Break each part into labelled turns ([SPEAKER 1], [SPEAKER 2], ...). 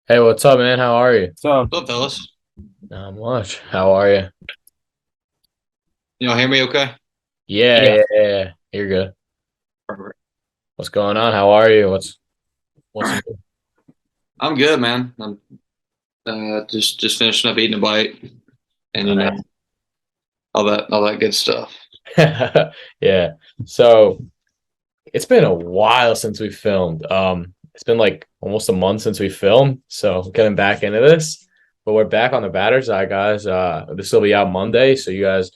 [SPEAKER 1] Hey, what's up, man? How are you?
[SPEAKER 2] So, what's up, fellas?
[SPEAKER 1] Not much. How are you?
[SPEAKER 2] You know, hear me okay?
[SPEAKER 1] Yeah,
[SPEAKER 2] Yeah.
[SPEAKER 1] yeah, yeah, yeah. You're good.
[SPEAKER 2] Perfect.
[SPEAKER 1] What's going on? How are you? What's new?
[SPEAKER 2] I'm good, man. I'm just finishing up eating a bite, and all that good stuff.
[SPEAKER 1] Nice. Yeah. So it's been a while since we filmed. It's been like almost a month since we filmed. So getting back into this, but we're back on the batter's eye, guys. This will be out Monday, so you guys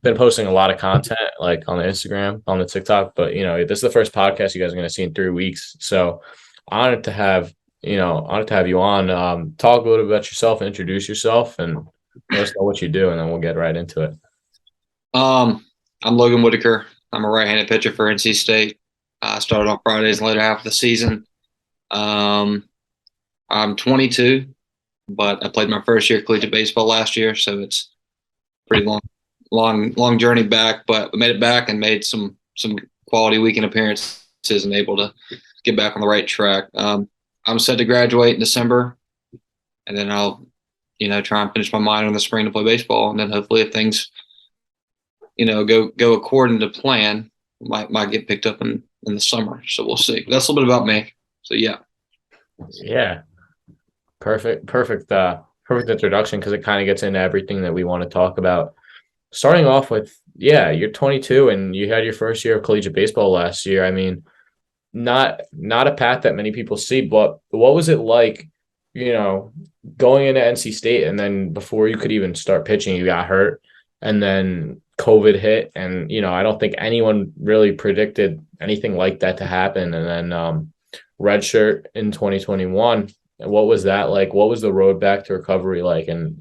[SPEAKER 1] been posting a lot of content like on the Instagram, on the TikTok. But this is the first podcast you guys are going to see in 3 weeks. So honored to have honored to have you on. Talk a little bit about yourself, introduce yourself, and let us know what you do, and then we'll get right into it.
[SPEAKER 2] Um, I'm Logan Whitaker. I'm a right-handed pitcher for NC State. I started on Fridays and later half of the season. Um, I'm 22, but I played my first year of collegiate baseball last year, so it's pretty long journey back. But we made it back and made some quality weekend appearances and able to get back on the right track. I'm set to graduate in December, and then I'll, try and finish my minor in the spring to play baseball, and then hopefully if things, go according to plan, might get picked up in the summer. So we'll see. That's a little bit about me. So yeah.
[SPEAKER 1] Yeah, perfect introduction because it kind of gets into everything that we want to talk about. Starting off with, yeah, you're 22 and you had your first year of collegiate baseball last year. I mean, not a path that many people see, but what was it like, you know, going into NC State and then before you could even start pitching, you got hurt and then COVID hit and I don't think anyone really predicted anything like that to happen. And then redshirt in 2021. What was that like? What was the road back to recovery like? And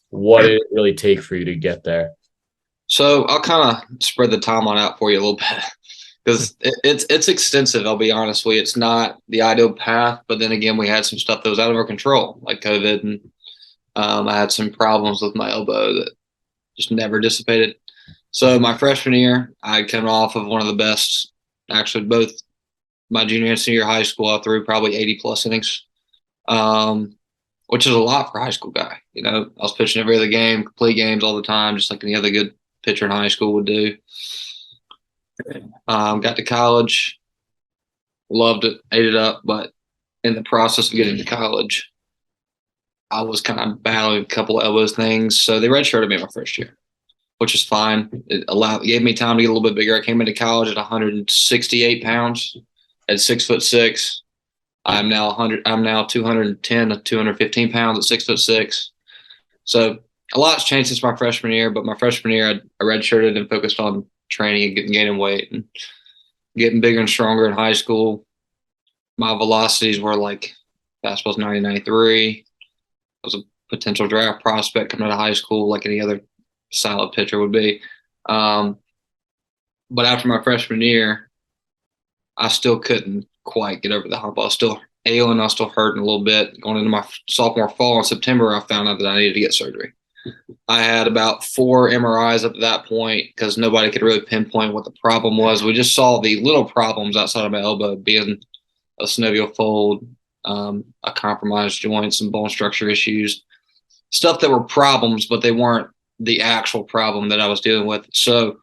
[SPEAKER 1] what did it really take for you to get there?
[SPEAKER 2] So I'll kind of spread the timeline out for you a little bit because it's extensive. I'll be honest with you. It's not the ideal path, but then again, we had some stuff that was out of our control, like COVID, and I had some problems with my elbow that just never dissipated. So my freshman year, I come off of one of the best, actually both my junior and senior high school. I threw probably 80 plus innings, um, which is a lot for a high school guy. I was pitching every other game, complete games all the time, just like any other good pitcher in high school would do. Got to college, loved it, ate it up, but in the process of getting to college, I was kind of battling a couple of elbows things. So they redshirted me my first year, which is fine. It gave me time to get a little bit bigger. I came into college at 168 pounds, at 6'6". I'm now 210 to 215 pounds at 6'6". So a lot's changed since my freshman year. But my freshman year, I redshirted and focused on training and gaining weight and getting bigger and stronger in high school. My velocities were like fastball's 90, 93. I was a potential draft prospect coming out of high school, like any other solid pitcher would be. Um, but after my freshman year, I still couldn't quite get over the hump. I was still ailing. I was still hurting a little bit. Going into my sophomore fall in September, I found out that I needed to get surgery. I had about 4 MRIs up to that point because nobody could really pinpoint what the problem was. We just saw the little problems outside of my elbow being a synovial fold, a compromised joint, some bone structure issues, stuff that were problems, but they weren't the actual problem that I was dealing with. So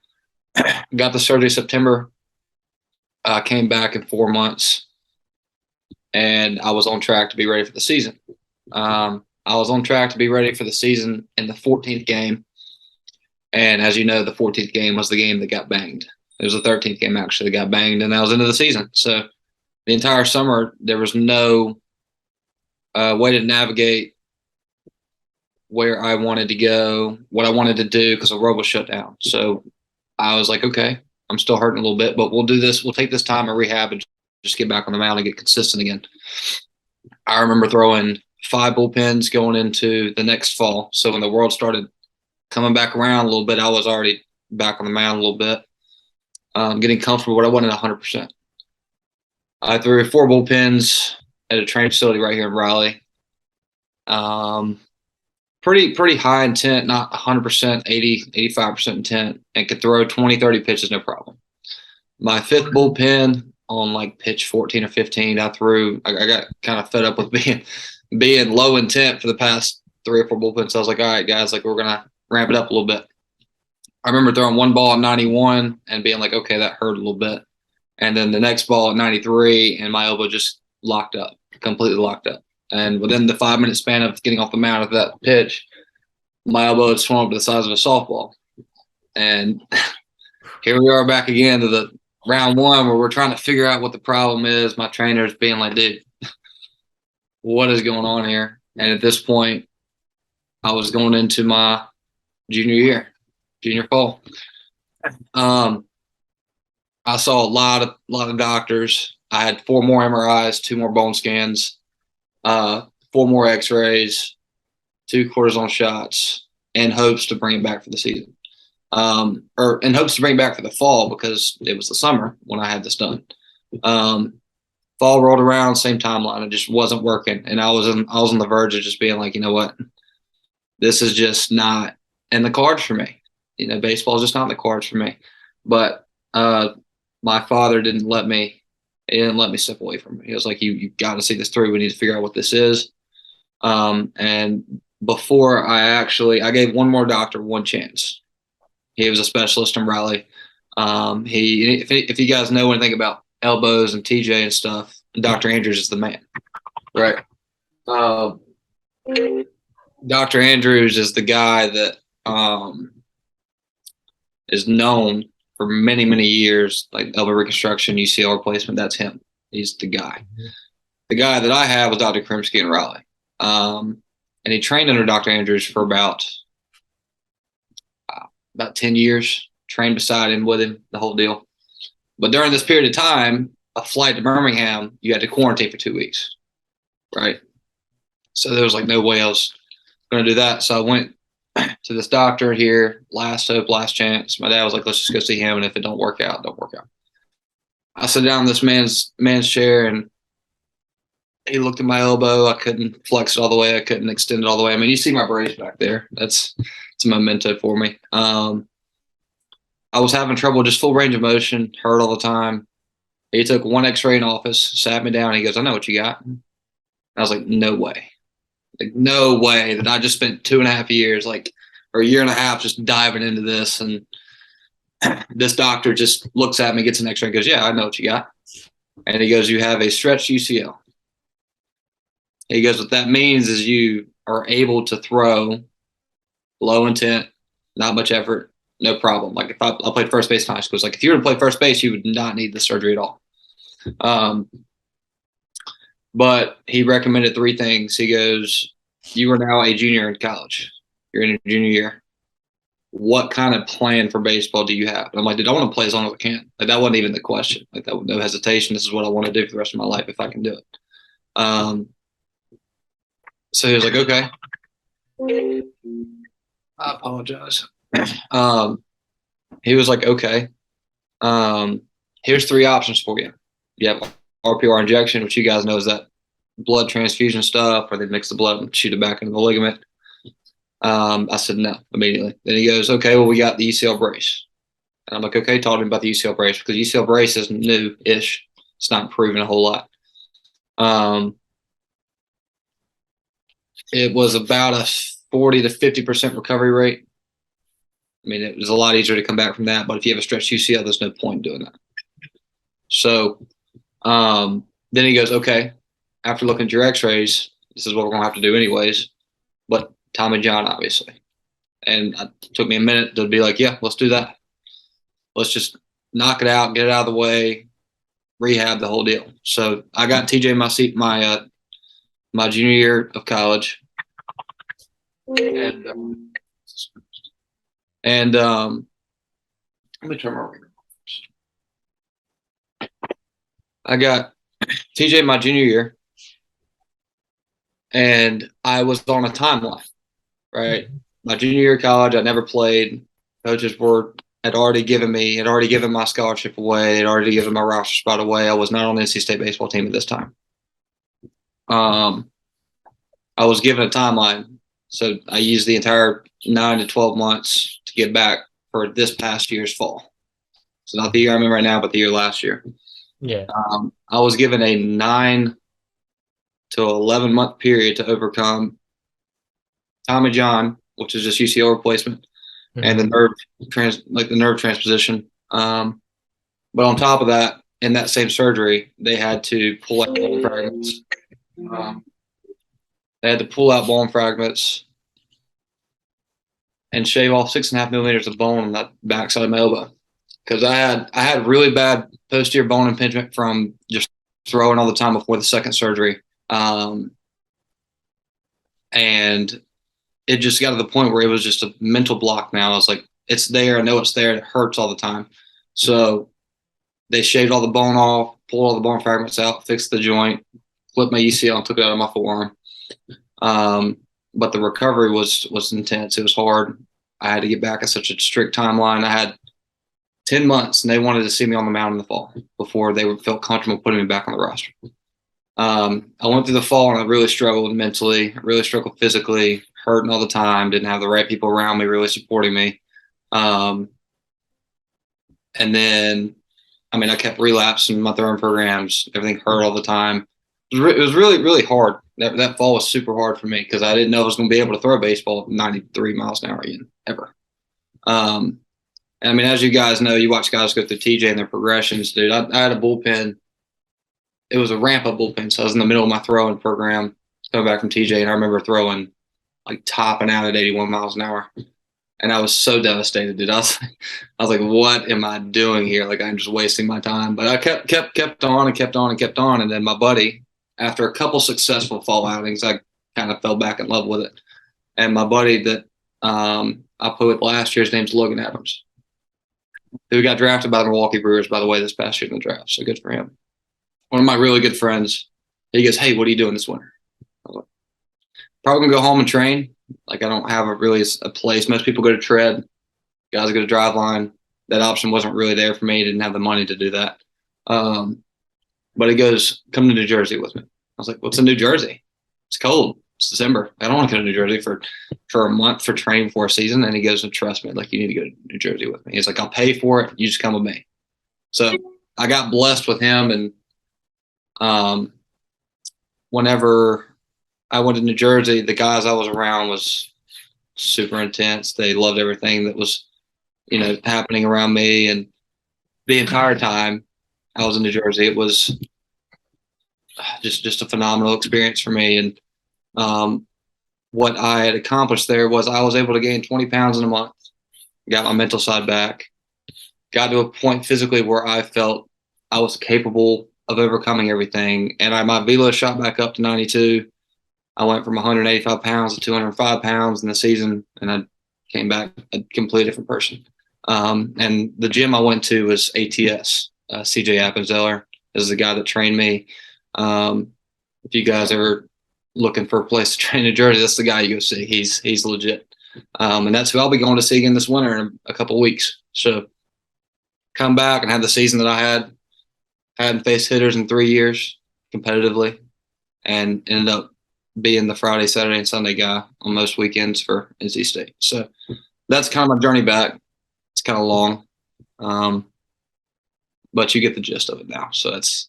[SPEAKER 2] got the surgery September. Came back in 4 months, and I was on track to be ready for the season. I was on track to be ready for the season in the 14th game, and as you know, the 14th game was the game that got banged. It was the 13th game actually that got banged, and that was into the season. So the entire summer there was no way to navigate where I wanted to go, what I wanted to do because the world was shut down. So I was like, okay, I'm still hurting a little bit, but we'll do this. We'll take this time and rehab and just get back on the mound and get consistent again. I remember throwing 5 bullpens going into the next fall. So when the world started coming back around a little bit, I was already back on the mound a little bit, getting comfortable, but I wasn't 100%. I threw 4 bullpens at a training facility right here in Raleigh. Um, pretty high intent, not 100%, 80, 85% intent, and could throw 20, 30 pitches, no problem. My fifth bullpen, on like pitch 14 or 15. I got kind of fed up with being low intent for the past 3 or 4 bullpens. So I was like, all right, guys, like we're gonna ramp it up a little bit. I remember throwing one ball at 91 and being like, okay, that hurt a little bit. And then the next ball at 93, and my elbow just locked up, completely locked up. And within the 5-minute span of getting off the mound of that pitch, my elbow had swung up to the size of a softball. And here we are back again to the round one where we're trying to figure out what the problem is. My trainer's being like, dude, what is going on here? And at this point, I was going into my junior fall. I saw a lot of doctors. I had 4 more MRIs, 2 more bone scans, 4 more X-rays, 2 cortisone shots, in hopes to bring it back for the season. Or in hopes to bring it back for the fall because it was the summer when I had this done. Fall rolled around, same timeline. It just wasn't working, and I was on the verge of just being like, you know what, this is just not in the cards for me. You know, baseball is just not in the cards for me. But my father didn't let me. He didn't let me step away from it. He was like, you got to see this through. We need to figure out what this is. And before I gave one more doctor one chance. He was a specialist in Raleigh. If you guys know anything about elbows and TJ and stuff, Dr. Andrews is the man, right? Dr. Andrews is the guy that is known for many, many years, like elbow reconstruction, UCL replacement. That's him. He's the guy. The guy that I had was Dr. Krimsky in Raleigh. And he trained under Dr. Andrews for about 10 years, trained beside him, with him, the whole deal. But during this period of time, a flight to Birmingham, you had to quarantine for 2 weeks, right? So there was like no way I was going to do that. So I went to this doctor here, last hope, last chance. My dad was like, let's just go see him, and if it don't work out, don't work out. I sat down in this man's chair, and he looked at my elbow. I couldn't flex it all the way. I couldn't extend it all the way. I mean, you see my brace back there. It's a memento for me. I was having trouble, just full range of motion, hurt all the time. He took one X-ray in office, sat me down. He goes, I know what you got. I was like, no way. Like, no way that I just spent 2.5 years, like, or a year and a half just diving into this. And this doctor just looks at me, gets an X-ray, and goes, yeah, I know what you got. And he goes, you have a stretched UCL. He goes, what that means is you are able to throw low intent, not much effort, no problem. Like if I played first base in high school, it's like if you were to play first base, you would not need the surgery at all. But he recommended 3 things. He goes, you are now a junior in college. You're in your junior year. What kind of plan for baseball do you have? And I'm like, dude, I want to play as long as I can. Like that wasn't even the question. Like that, no hesitation. This is what I want to do for the rest of my life if I can do it. So he was like, okay. I apologize. He was like, okay. Here's 3 options for you. You have RPR injection, which you guys know is that blood transfusion stuff, or they mix the blood and shoot it back into the ligament. I said no immediately. Then he goes, okay, well, we got the UCL brace. And I'm like, okay, talk to me about the UCL brace, because UCL brace is new-ish. It's not improving a whole lot. It was about a 40 to 50% recovery rate. I mean, it was a lot easier to come back from that, but if you have a stretched UCL, there's no point in doing that. So then he goes, okay, after looking at your X-rays, this is what we're going to have to do anyways, but Tommy John, obviously. And it took me a minute to be like, yeah, let's do that. Let's just knock it out, get it out of the way, rehab, the whole deal. So I got TJ in my seat my junior year of college. And let me turn my ringer. I got TJ my junior year, and I was on a timeline, right? My junior year of college, I never played. Coaches had already given my scholarship away, had already given my roster spot away. I was not on the NC State baseball team at this time. I was given a timeline, so I used the entire 9 to 12 months to get back for this past year's fall. So not the year I'm in right now, but the year last year.
[SPEAKER 3] Yeah.
[SPEAKER 2] I was given a 9 to 11 month period to overcome Tommy John, which is just UCL replacement, and the nerve transposition. But on top of that, in that same surgery, they had to pull out bone fragments. They had to pull out bone fragments and shave off 6.5 millimeters of bone on that backside of my elbow, because I had really bad posterior bone impingement from just throwing all the time before the second surgery, and it just got to the point where it was just a mental block. Now I was like, it's there, I know it's there, it hurts all the time. So they shaved all the bone off, pulled all the bone fragments out, fixed the joint, flipped my UCL, and took it out of my forearm. But the recovery was intense. It was hard. I had to get back at such a strict timeline. I had 10 months, and they wanted to see me on the mound in the fall before they felt comfortable putting me back on the roster. I went through the fall, and I really struggled mentally, really struggled physically, hurting all the time, didn't have the right people around me really supporting me. And then, I kept relapsing my throwing programs. Everything hurt all the time. It was really, really hard. That fall was super hard for me because I didn't know I was going to be able to throw a baseball at 93 miles an hour again, ever. As you guys know, you watch guys go through TJ and their progressions, dude. I had a bullpen. It was a ramp-up bullpen, so I was in the middle of my throwing program coming back from TJ, and I remember throwing, like, topping out at 81 miles an hour. And I was so devastated, dude. I was like, what am I doing here? Like, I'm just wasting my time. But I kept on and kept on and kept on. And then my buddy, after a couple successful fall outings, I kind of fell back in love with it. And my buddy that I put with last year, his name's Logan Adams, who got drafted by the Milwaukee Brewers, by the way, this past year in the draft. So good for him. One of my really good friends, he goes, hey, what are you doing this winter? I was like, probably going to go home and train. Like, I don't have a place. Most people go to tread. Guys go to drive line. That option wasn't really there for me. Didn't have the money to do that. But he goes, come to New Jersey with me. I was like, what's in New Jersey? It's cold. It's December. I don't want to go to New Jersey for a month for training for a season. And he goes, trust me, like, you need to go to New Jersey with me. He's like, I'll pay for it. You just come with me. So I got blessed with him. And whenever I went to New Jersey, the guys I was around was super intense. They loved everything that was, happening around me. And the entire time I was in New Jersey, it was just a phenomenal experience for me. And what I had accomplished there was I was able to gain 20 pounds in a month, got my mental side back, got to a point physically where I felt I was capable of overcoming everything. And my velo shot back up to 92. I went from 185 pounds to 205 pounds in the season, and I came back a completely different person. And the gym I went to was ATS. CJ Appenzeller is the guy that trained me. If you guys ever looking for a place to train in New Jersey, that's the guy you go see. He's legit. And that's who I'll be going to see again this winter in a couple of weeks. So come back and have the season that I had. Hadn't faced hitters in 3 years competitively, and ended up being the Friday, Saturday, and Sunday guy on most weekends for NC State. So that's kind of my journey back. It's kind of long, but you get the gist of it now. So that's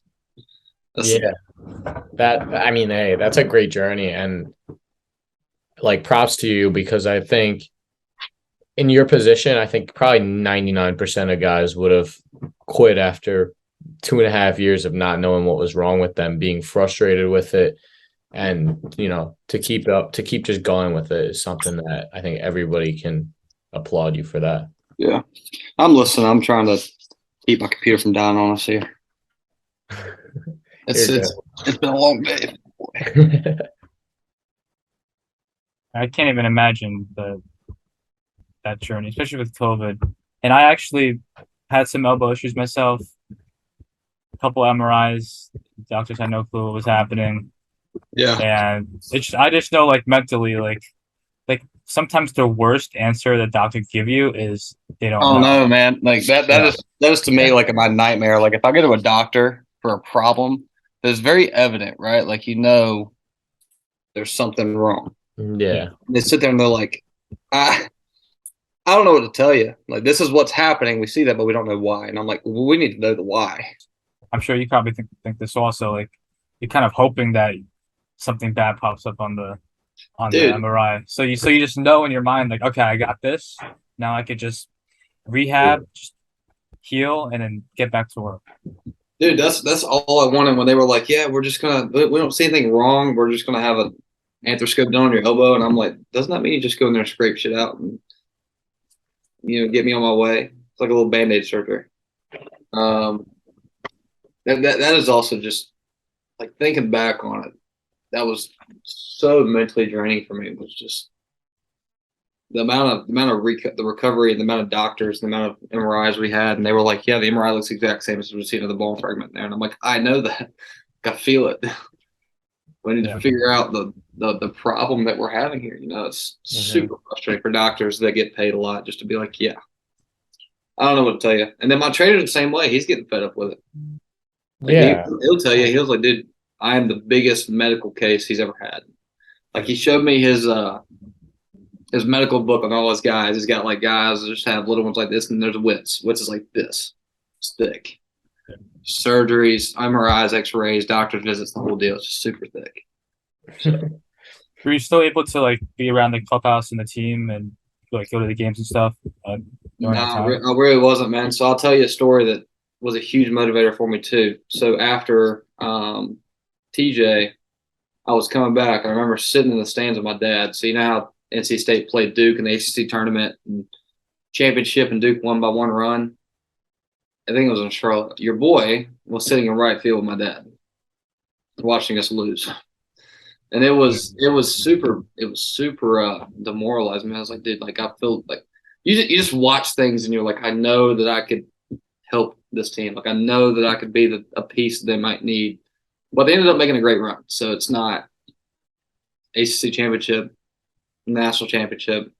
[SPEAKER 1] yeah. Hey, that's a great journey, and like, props to you, because I think in your position, I think probably 99% of guys would have quit after 2.5 years of not knowing what was wrong with them, being frustrated with it. And, to keep just going with it is something that I think everybody can applaud you for that.
[SPEAKER 2] Yeah. I'm listening. I'm trying to keep my computer from dying on us here. It's been a long day.
[SPEAKER 3] I can't even imagine that journey, especially with COVID. And I actually had some elbow issues myself. A couple MRIs. Doctors had no clue what was happening.
[SPEAKER 2] Yeah.
[SPEAKER 3] And I just know, like, mentally, like sometimes the worst answer the doctor give you is they don't know.
[SPEAKER 2] No, man. Like that is to me like my nightmare. Like, if I go to a doctor for a problem that's very evident, right? Like, there's something wrong.
[SPEAKER 1] Yeah.
[SPEAKER 2] They sit there and they're like, I don't know what to tell you. Like, this is what's happening. We see that, but we don't know why. And I'm like, well, we need to know the why.
[SPEAKER 3] I'm sure you probably think this also. Like you're kind of hoping that something bad pops up on the
[SPEAKER 2] Dude,
[SPEAKER 3] MRI. So you just know in your mind like, okay, I got this. Now I could just rehab, just heal, and then get back to work.
[SPEAKER 2] dude, that's all I wanted when they were like, yeah, we don't see anything wrong. We're just gonna have an arthroscope done on your elbow, and I'm like, doesn't that mean you just go in there and scrape shit out and get me on my way? It's like a little Band-Aid surgery. That is also just like thinking back on it. That was so mentally draining for me. It was just the amount of the recovery, the amount of doctors, the amount of MRIs we had, and they were like, "Yeah, the MRI looks the exact same as we see another bone fragment there." And I'm like, "I know that. I feel it. We need to figure out the problem that we're having here." It's super frustrating for doctors that get paid a lot just to be like, "Yeah, I don't know what to tell you." And then my trainer's the same way. He's getting fed up with it. Like he'll tell you, he'll like, "Dude, I am the biggest medical case he's ever had." Like he showed me his medical book on all his guys. He's got like guys that just have little ones like this, and there's Wits. Wits is like this. It's thick. Surgeries, MRIs, X-rays, doctor's visits, the whole deal. It's just super thick. So.
[SPEAKER 3] Were you still able to like be around the clubhouse and the team and like go to the games and stuff?
[SPEAKER 2] No, I really wasn't, man. So I'll tell you a story that was a huge motivator for me too. So after TJ, I was coming back. I remember sitting in the stands with my dad. So you know how NC State played Duke in the ACC tournament and championship, and Duke won by 1 run. I think it was in Charlotte. Your boy was sitting in right field with my dad, watching us lose, and it was super demoralizing. I was like, dude, like I feel like you just watch things and you're like, I know that I could help this team. Like I know that I could be a piece they might need. But they ended up making a great run. So it's not ACC championship, national championship.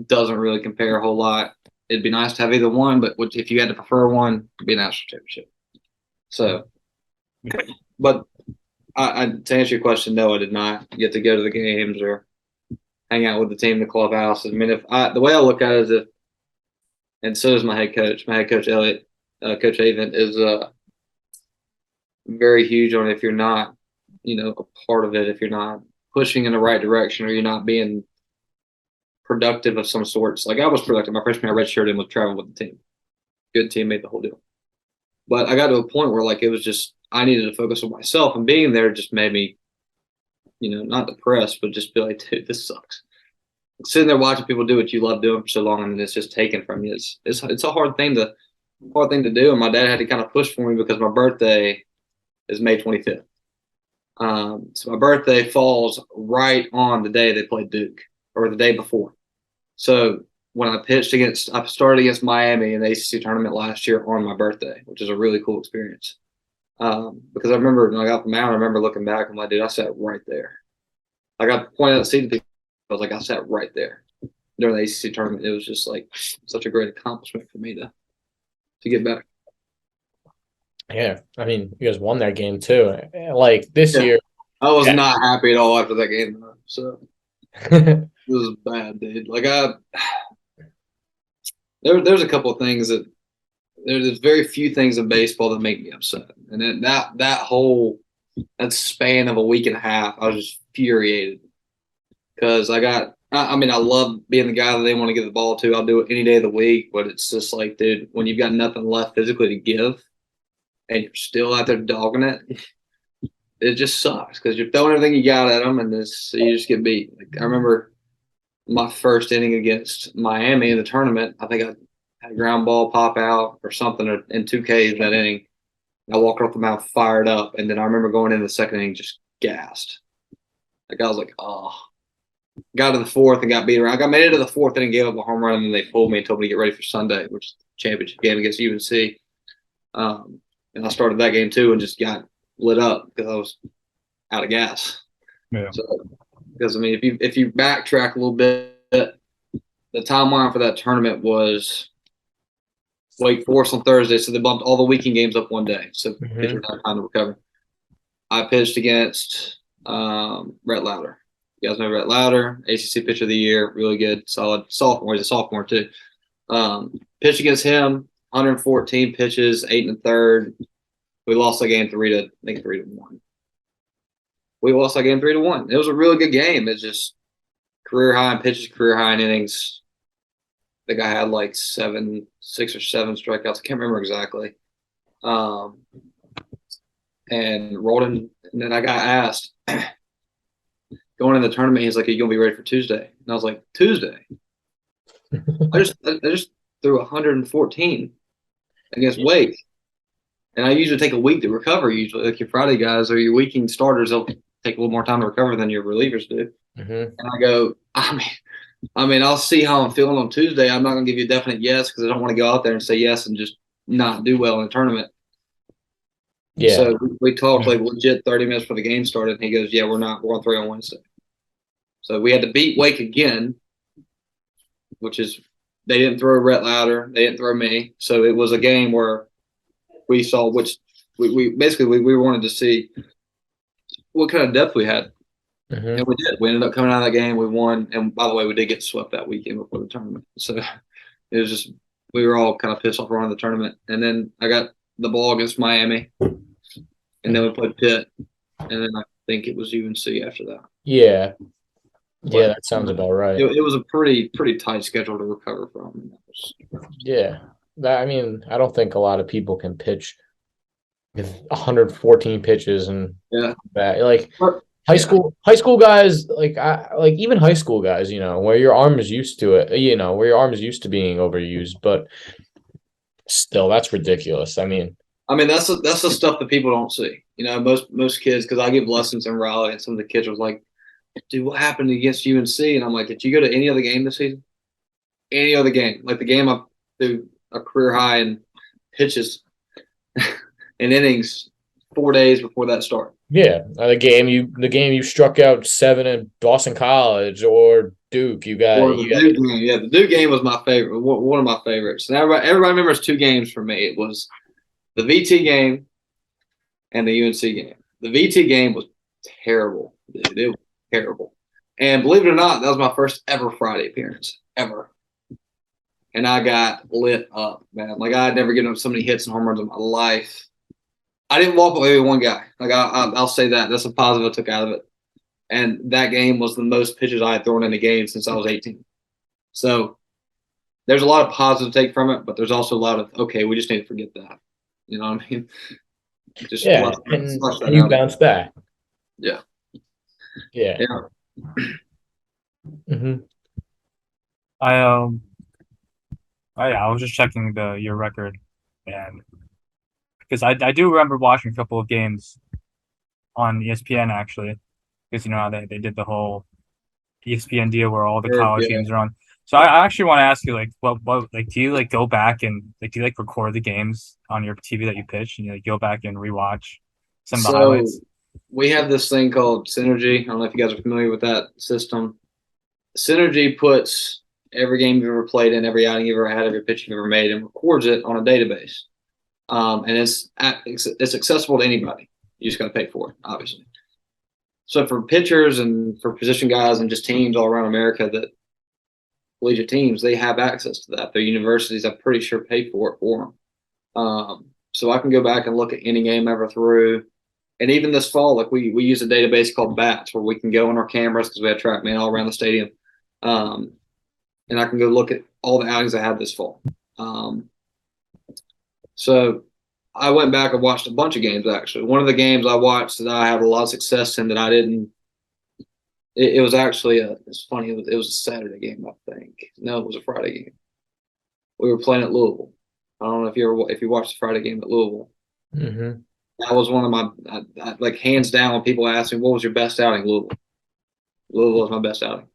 [SPEAKER 2] Doesn't really compare a whole lot. It'd be nice to have either one, but if you had to prefer one, it'd be a national championship. So, but to answer your question, no, I did not get to go to the games or hang out with the team in the clubhouse. I mean, the way I look at it is and so is my head coach. My head coach, Elliot, Coach Avent, is very huge on if you're not, a part of it, if you're not pushing in the right direction or you're not being productive of some sorts. Like I was productive. My freshman year, I redshirted and was traveling with the team. Good teammate, the whole deal. But I got to a point where like it was just I needed to focus on myself, and being there just made me, not depressed, but just be like, dude, this sucks. Sitting there watching people do what you love doing for so long, and then it's just taken from you. It's a hard thing to do. And my dad had to kind of push for me because my birthday is May 25th. So my birthday falls right on the day they played Duke, or the day before. So when I started against Miami in the ACC tournament last year on my birthday, which is a really cool experience. Because I remember when I got the mound, I remember looking back, I'm like, dude, I sat right there. Like I pointed out the seat to people, I was like, I sat right there during the ACC tournament. It was just like such a great accomplishment for me to get back.
[SPEAKER 1] Yeah, I mean, you guys won that game too. Like this year,
[SPEAKER 2] I was not happy at all after that game, though. So it was bad, dude. Like there's a couple of things that there's very few things in baseball that make me upset, and then that span of a week and a half, I was just infuriated because I love being the guy that they want to give the ball to. I'll do it any day of the week, but it's just like, dude, when you've got nothing left physically to give and you're still out there dogging it, it just sucks because you're throwing everything you got at them, and you just get beat. Like I remember my first inning against Miami in the tournament, I think I had a ground ball pop out or something in 2Ks that inning. I walked off the mound fired up, and then I remember going into the second inning just gassed. Like I was like, oh. Got to the fourth and got beat around. I made it to the fourth inning, gave up a home run, and then they pulled me and told me to get ready for Sunday, which is the championship game against UNC. And I started that game too and just got lit up because I was out of gas.
[SPEAKER 3] Yeah.
[SPEAKER 2] So, because I mean, if you backtrack a little bit, the timeline for that tournament was Wake Forest on Thursday, so they bumped all the weekend games up one day, so pitchers had time to recover. I pitched against Brett Lauder. You guys know Brett Lauder, ACC Pitcher of the Year, really good, solid sophomore. He's a sophomore too. Pitched against him, 114 pitches, 8 1/3. We lost the game 3-1. We lost that game 3-1. It was a really good game. It's just career high in pitches, career high in innings. I think I had like 6 or 7 strikeouts. I can't remember exactly. And rolled in, and then I got asked going in the tournament. He's like, "Are you gonna be ready for Tuesday?" And I was like, "Tuesday." I just threw 114 against Wake, and I usually take a week to recover. Usually, like your Friday guys or your weekend starters, they'll take a little more time to recover than your relievers do. And I go, I mean, I'll see how I'm feeling on Tuesday. I'm not gonna give you a definite yes because I don't want to go out there and say yes and just not do well in the tournament.
[SPEAKER 1] Yeah.
[SPEAKER 2] So we talked like legit 30 minutes before the game started, and he goes, "Yeah, we're going to throw on Wednesday." So we had to beat Wake again, which is they didn't throw Rhett Louder, they didn't throw me. So it was a game where we saw which we basically wanted to see what kind of depth we had, and we did. We ended up coming out of that game, we won, and by the way, we did get swept that weekend before the tournament. So it was just we were all kind of pissed off around the tournament, and then I got the ball against Miami. And then we played Pitt, and then I think it was UNC after that.
[SPEAKER 1] Yeah, that sounds about right.
[SPEAKER 2] It was a pretty tight schedule to recover from.
[SPEAKER 1] Yeah, I mean, I don't think a lot of people can pitch with 114 pitches and that. Like high school guys, like even high school guys, where your arm is used to it, where your arm is used to being overused, but still, that's ridiculous. I mean,
[SPEAKER 2] that's the stuff that people don't see. Most kids, because I give lessons in Raleigh, and some of the kids was like, "Dude, what happened against UNC?" And I'm like, "Did you go to any other game this season? Any other game? Like the game I threw a career high in pitches and innings 4 days before that start."
[SPEAKER 1] Yeah, the game you struck out 7 in Boston College or Duke.
[SPEAKER 2] Duke game. Yeah, the Duke game was my favorite. One of my favorites. And everybody remembers 2 games for me. It was the VT game and the UNC game. The VT game was terrible. Dude, it was terrible. And believe it or not, that was my first ever Friday appearance, ever. And I got lit up, man. Like, I had never given up so many hits and home runs in my life. I didn't walk away with one guy. Like, I'll say that. That's a positive I took out of it. And that game was the most pitches I had thrown in a game since I was 18. So there's a lot of positive to take from it, but there's also a lot of, okay, we just need to forget that. You know what I mean? Just
[SPEAKER 1] and you bounce back.
[SPEAKER 2] Yeah.
[SPEAKER 1] Yeah.
[SPEAKER 3] I was just checking your record, and because I do remember watching a couple of games on ESPN actually, because how they did the whole ESPN deal where all the college games are on. So I actually want to ask you, like, what like, do you like go back and like do you like record the games on your TV that you pitch and you like go back and rewatch some of the highlights?
[SPEAKER 2] We have this thing called Synergy. I don't know if you guys are familiar with that system. Synergy puts every game you've ever played in, every outing you've ever had, every pitch you've ever made, and records it on a database. And it's accessible to anybody. You just got to pay for it, obviously. So for pitchers and for position guys and just teams all around America, that collegiate teams, they have access to that. Their universities, I'm pretty sure, pay for it for them. So I can go back and look at any game ever through. And even this fall, like we use a database called BATS where we can go on our cameras because we have TrackMan all around the stadium. And I can go look at all the outings I had this fall. So I went back and watched a bunch of games, actually. One of the games I watched that I had a lot of success in that I didn't – it was actually it's funny. It was a Saturday game, I think. No, it was a Friday game. We were playing at Louisville. I don't know if you watched the Friday game at Louisville.
[SPEAKER 1] Mm-hmm.
[SPEAKER 2] That was one of my like hands down when people ask me, what was your best outing? Louisville. Louisville was my best outing.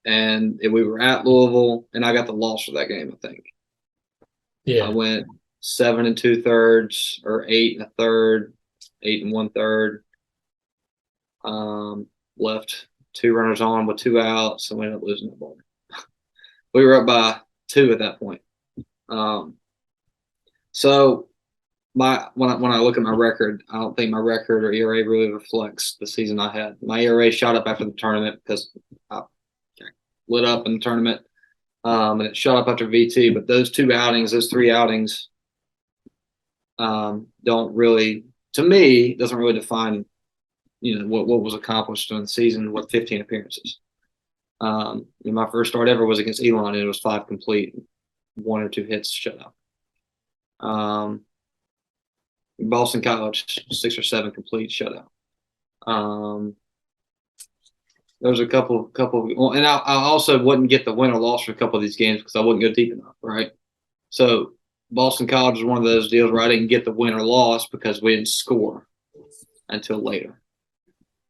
[SPEAKER 2] And we were at Louisville, and I got the loss for that game, I think. Yeah. I went 7 2/3 or 8 1/3, 8 1/3. Left 2 runners on with 2 outs, and we ended up losing that ball. We were up by 2 at that point. So when I look at my record, I don't think my record or ERA really reflects the season I had. My ERA shot up after the tournament because I lit up in the tournament, and it shot up after VT. But those 2 outings, those 3 outings, don't really, to me, doesn't really define, what was accomplished during the season with 15 appearances. My first start ever was against Elon, and it was 5 complete, 1 or 2 hits shutout. Boston College, 6 or 7 complete shutout. There was a couple, and I also wouldn't get the win or loss for a couple of these games because I wouldn't go deep enough, right? So Boston College was one of those deals where I didn't get the win or loss because we didn't score until later.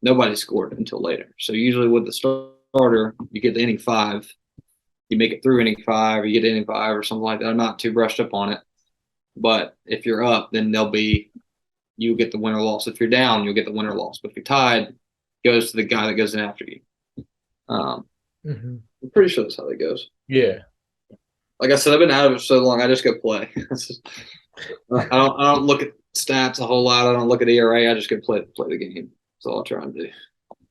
[SPEAKER 2] Nobody scored until later. So usually with the starter, you get the inning 5, you make it through inning 5, or you get inning 5 or something like that. I'm not too brushed up on it, but if you're up, then you get the win or loss. If you're down, you'll get the win or loss. But if you're tied, it goes to the guy that goes in after you. I'm pretty sure that's how that goes.
[SPEAKER 1] Yeah.
[SPEAKER 2] Like I said, I've been out of it so long. I just go play. I don't look at stats a whole lot. I don't look at ERA. I just go play the game. That's all I try and do.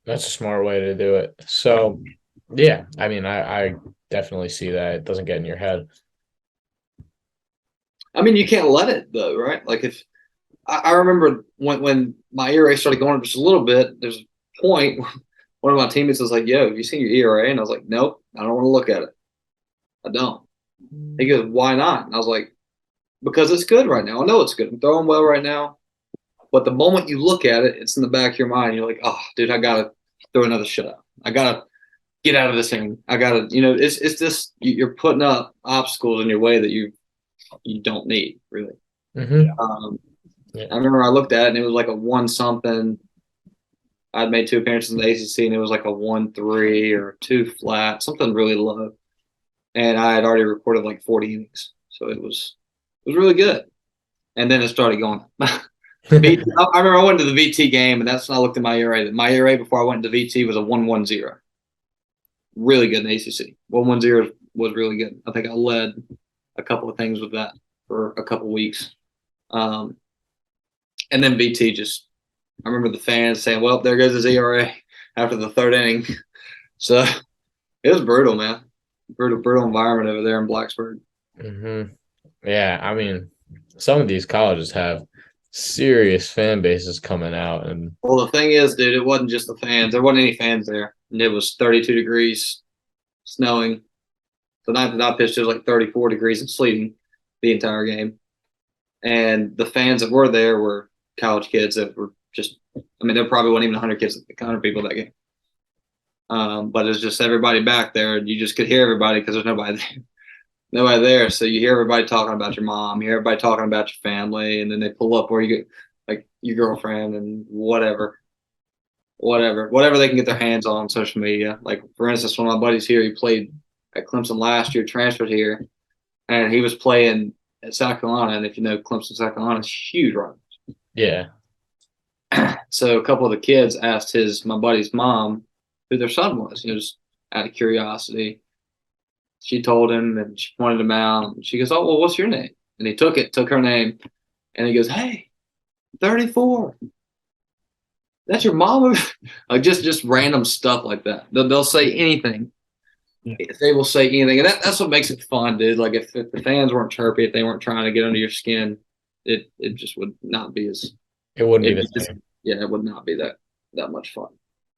[SPEAKER 1] That's a smart way to do it. So, yeah, I mean, I definitely see that. It doesn't get in your head.
[SPEAKER 2] I mean, you can't let it though, right? Like if I remember when my ERA started going up just a little bit, there's a point one of my teammates was like, "Yo, have you seen your ERA?" And I was like, "Nope, I don't want to look at it. I don't." He goes, "Why not?" And I was like, "Because it's good right now. I know it's good. I'm throwing well right now." But the moment you look at it, it's in the back of your mind. You're like, "Oh, dude, I gotta throw another shutout. I gotta get out of this thing. I gotta, it's just you're putting up obstacles in your way that you don't need really."
[SPEAKER 1] Yeah.
[SPEAKER 2] I remember I looked at it and it was like a 1-something. I'd made 2 appearances in the ACC and it was like a 1-3 or 2 flat, something really low. And I had already recorded like 40 innings, so it was really good. And then it started going. I remember I went to the VT game, and that's when I looked at my ERA. My ERA before I went to VT was a 1.10. Really good in the ACC. 1.10 was really good. I think I led a couple of things with that for a couple of weeks. And then VT I remember the fans saying, "Well, there goes his ERA after the 3rd inning." So it was brutal, man. Brutal environment over there in Blacksburg.
[SPEAKER 1] Yeah, I mean, some of these colleges have serious fan bases coming out, and
[SPEAKER 2] well, the thing is, dude, it wasn't just the fans. There wasn't any fans there, and it was 32 degrees, snowing. The night that I pitched, it was like 34 degrees and sleeting the entire game. And the fans that were there were college kids that were just, I mean, there probably wasn't even 100 kids, 100 people that game. But it was just everybody back there, and you just could hear everybody because there's nobody there. So you hear everybody talking about your mom, you hear everybody talking about your family, and then they pull up where you get like your girlfriend and whatever they can get their hands on social media. Like for instance, one of my buddies here, he played at Clemson last year, transferred here, and he was playing at South Carolina. And if you know Clemson, South Carolina is huge rivals.
[SPEAKER 1] yeah.
[SPEAKER 2] So a couple of the kids asked my buddy's mom who their son was, just out of curiosity. She told him and she pointed him out. And she goes, "Oh, well, what's your name?" And he took her name, and he goes, "Hey, 34. That's your mom?" Like just random stuff like that. They'll say anything. Yeah. They will say anything, and that's what makes it fun, dude. Like if the fans weren't chirpy, if they weren't trying to get under your skin, it just would not be as.
[SPEAKER 1] It wouldn't be the same.
[SPEAKER 2] Yeah, it would not be that much fun.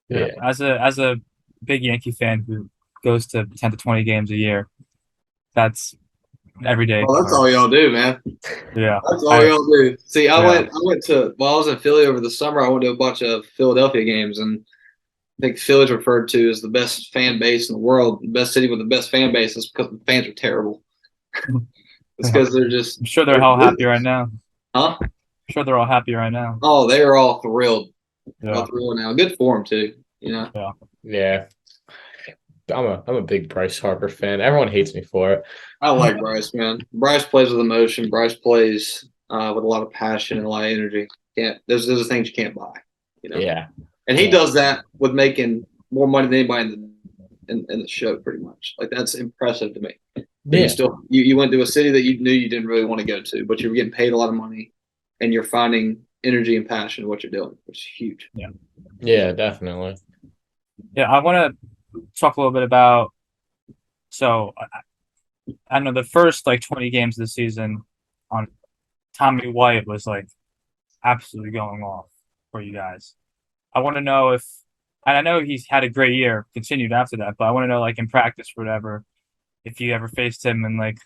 [SPEAKER 3] Yeah. As a big Yankee fan who goes to 10 to 20 games a year, that's every day.
[SPEAKER 2] Oh, that's all y'all do, man.
[SPEAKER 3] Yeah,
[SPEAKER 2] that's all y'all do. See, I went to while I was in Philly over the summer. I went to a bunch of Philadelphia games, and I think Philly's referred to as the best fan base in the world, the best city with the best fan base. Is because the fans are terrible. It's because they're just.
[SPEAKER 3] I'm sure they're all happy right now.
[SPEAKER 2] Huh?
[SPEAKER 3] I'm sure they're all happy right now.
[SPEAKER 2] Oh, they are all thrilled.
[SPEAKER 3] Yeah.
[SPEAKER 2] All thrilled now. Good for them too.
[SPEAKER 1] Yeah. I'm a big Bryce Harper fan. Everyone hates me for it.
[SPEAKER 2] I like Bryce, man. Bryce plays with emotion. Bryce plays with a lot of passion and a lot of energy. There's things you can't buy.
[SPEAKER 1] Yeah.
[SPEAKER 2] And he does that with making more money than anybody in the show, pretty much. Like that's impressive to me. Yeah. You went to a city that you knew you didn't really want to go to, but you were getting paid a lot of money, and you're finding energy and passion in what you're doing, which is huge.
[SPEAKER 3] Yeah.
[SPEAKER 1] Yeah, definitely.
[SPEAKER 3] Yeah, I want to talk a little bit about. So, I know the first 20 games of the season on Tommy White was like absolutely going off for you guys. I want to know if, and I know he's had a great year, continued after that, but I want to know, like, in practice or whatever, if you ever faced him and like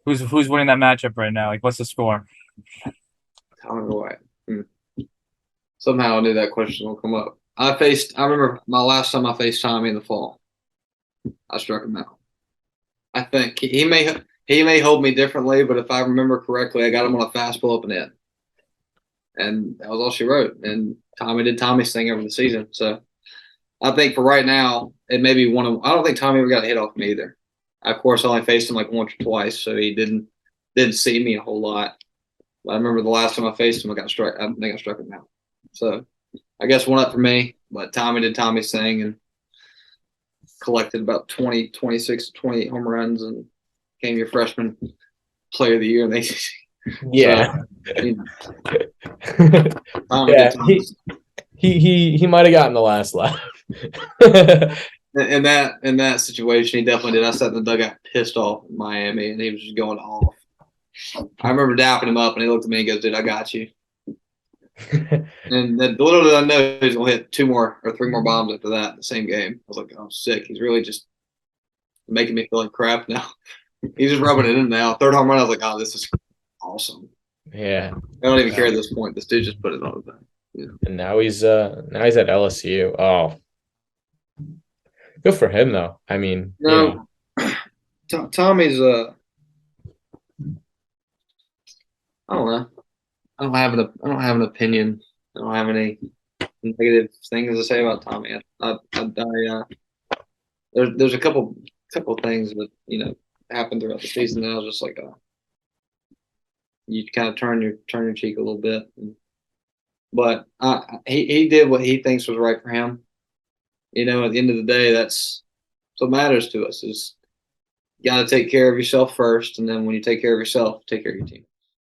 [SPEAKER 3] who's winning that matchup right now? Like, what's the score?
[SPEAKER 2] Tommy White. Somehow I knew that question will come up. I remember my last time I faced Tommy in the fall. I struck him out. I think he may hold me differently, but if I remember correctly, I got him on a fastball up and in. And that was all she wrote. And Tommy did Tommy's thing over the season. So I think for right now, it may be one of. I don't think Tommy ever got a hit off me either. I, of course, only faced him like once or twice, so he didn't see me a whole lot. But I remember the last time I faced him, I think I struck him out. So I guess one up for me. But Tommy did Tommy's thing and collected about 26, 28 home runs and became your freshman player of the year in the ACC.
[SPEAKER 1] Yeah.
[SPEAKER 2] So, you know, Tommy
[SPEAKER 1] Yeah,
[SPEAKER 2] did Tommy's.
[SPEAKER 1] he might have gotten the last laugh.
[SPEAKER 2] In that situation, he definitely did. I sat in the dugout pissed off in Miami, and he was just going off. I remember dapping him up, and he looked at me and goes, "Dude, I got you." And then, little did I know he was going to hit 2 more or 3 more bombs after that in the same game. I was like, "Oh, sick." He's really just making me feel like crap now. He's just rubbing it in now. 3rd home run, I was like, "Oh, this is awesome."
[SPEAKER 1] Yeah.
[SPEAKER 2] I don't even care at this point. This dude just put it on the thing. Yeah.
[SPEAKER 1] And now he's at LSU. Oh. Good for him though. I mean,
[SPEAKER 2] No, Tommy's I don't know. I don't have an opinion. I don't have any negative things to say about Tommy. There's a couple things that happened throughout the season that I was just like, you kind of turn your cheek a little bit. But he did what he thinks was right for him. At the end of the day, that's what matters to us. Is you got to take care of yourself first, and then when you take care of yourself, take care of your team.